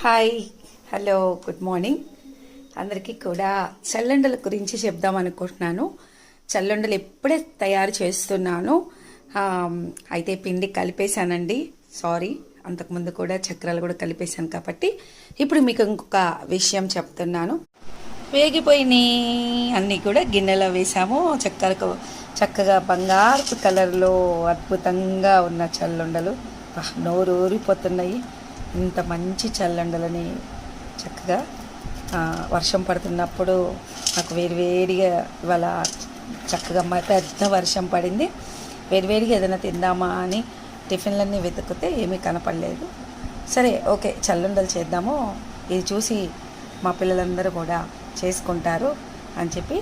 Hi, hello, good morning. అందరికీ కూడా చల్లండల గురించి చెప్దాం అనుకుంటున్నాను. చల్లండలు ఎప్పుడే తయారు చేస్తున్నాను. అయితే పిండి కలిపేశానండి. సారీ, అంతకుముందు కూడా చక్రాలు కూడా కలిపేశాను కాబట్టి ఇప్పుడు మీకు ఇంకొక విషయం చెప్తున్నాను. వేగిపోయినాయి అన్నీ కూడా గిన్నెలో వేసాము. చక్కగా బంగారు కలర్లో అద్భుతంగా ఉన్న చల్లండలు నోరు ఊరిపోతున్నాయి. ఇంత మంచి చల్లండలని చక్కగా వర్షం పడుతున్నప్పుడు నాకు వేడివేడిగా ఇవాళ చక్కగా పెద్ద వర్షం పడింది. వేడివేడిగా ఏదైనా తిందామా అని టిఫిన్లన్నీ వెతుకుతే ఏమీ కనపడలేదు. సరే, ఓకే, చల్లండలు చేద్దాము, ఇది చూసి మా పిల్లలందరూ కూడా చేసుకుంటారు అని చెప్పి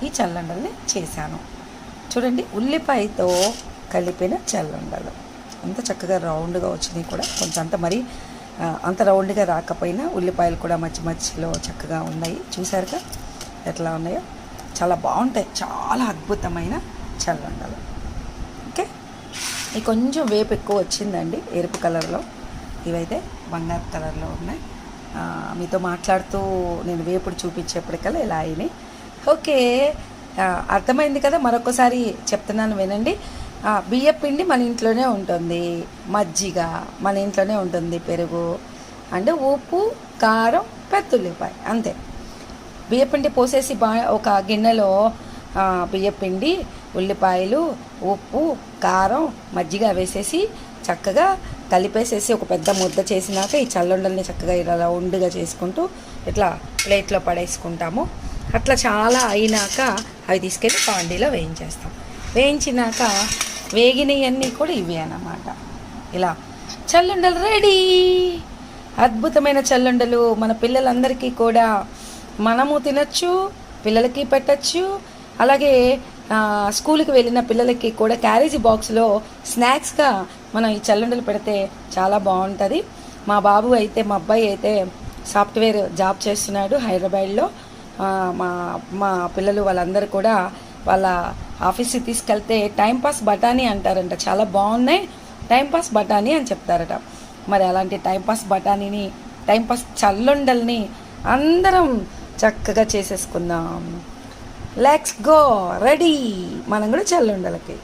ఈ చల్లండల్ని చేశాను. చూడండి, ఉల్లిపాయతో కలిపిన చల్లండలు అంత చక్కగా రౌండ్గా వచ్చినాయి. కూడా కొంచెం అంత రౌండ్గా రాకపోయినా ఉల్లిపాయలు కూడా మధ్యలో చక్కగా ఉన్నాయి. చూసారుగా ఎట్లా ఉన్నాయో, చాలా బాగుంటాయి. చాలా అద్భుతమైన చల్లండలు. ఓకే, ఇది కొంచెం వేపు ఎక్కువ వచ్చిందండి, ఎరుపు కలర్లో. ఇవైతే బంగారు కలర్లో ఉన్నాయి. మీతో మాట్లాడుతూ నేను వేపుడు చూపించేప్పటికల్లా ఇలా అయినాయి. ఓకే, అర్థమైంది కదా. మరొకసారి చెప్తున్నాను, వినండి. బియ్యపిండి మన ఇంట్లోనే ఉంటుంది, మజ్జిగ మన ఇంట్లోనే ఉంటుంది, పెరుగు అంటే ఉప్పు, కారం, పెద్దుల్లిపాయ, అంతే. బియ్యపిండి పోసేసి ఒక గిన్నెలో బియ్యపిండి, ఉల్లిపాయలు, ఉప్పు, కారం, మజ్జిగ వేసేసి చక్కగా కలిపేసేసి ఒక పెద్ద ముద్ద చేసినాక ఈ చల్లండల్ని చక్కగా ఇలా రౌండ్గా చేసుకుంటూ ఇట్లా ప్లేట్లో పడేసుకుంటాము. అట్లా చాలా అయినాక అవి తీసుకెళ్ళి పాండీలో వేయించేస్తాం. వేయించినాక వేగినవన్నీ కూడా ఇవే అన్నమాట. ఇలా చల్లండలు రెడీ. అద్భుతమైన చల్లండలు మన పిల్లలందరికీ కూడా మనము తినచ్చు, పిల్లలకి పెట్టచ్చు. అలాగే స్కూల్కి వెళ్ళిన పిల్లలకి కూడా క్యారేజీ బాక్స్లో స్నాక్స్గా మనం ఈ చల్లండలు పెడితే చాలా బాగుంటుంది. మా అబ్బాయి అయితే సాఫ్ట్వేర్ జాబ్ చేస్తున్నాడు హైదరాబాద్లో. మా పిల్లలు వాళ్ళందరూ కూడా వాళ్ళ ఆఫీస్కి తీసుకెళ్తే టైంపాస్ బఠానీ అంటారంట. చాలా బాగున్నాయి, టైంపాస్ బఠానీ అని చెప్తారట. మరి అలాంటి టైంపాస్ చల్లండల్ని అందరం చక్కగా చేసేసుకుందాం. లెట్స్ గో, రెడీ మనం కూడా చల్లండలకి.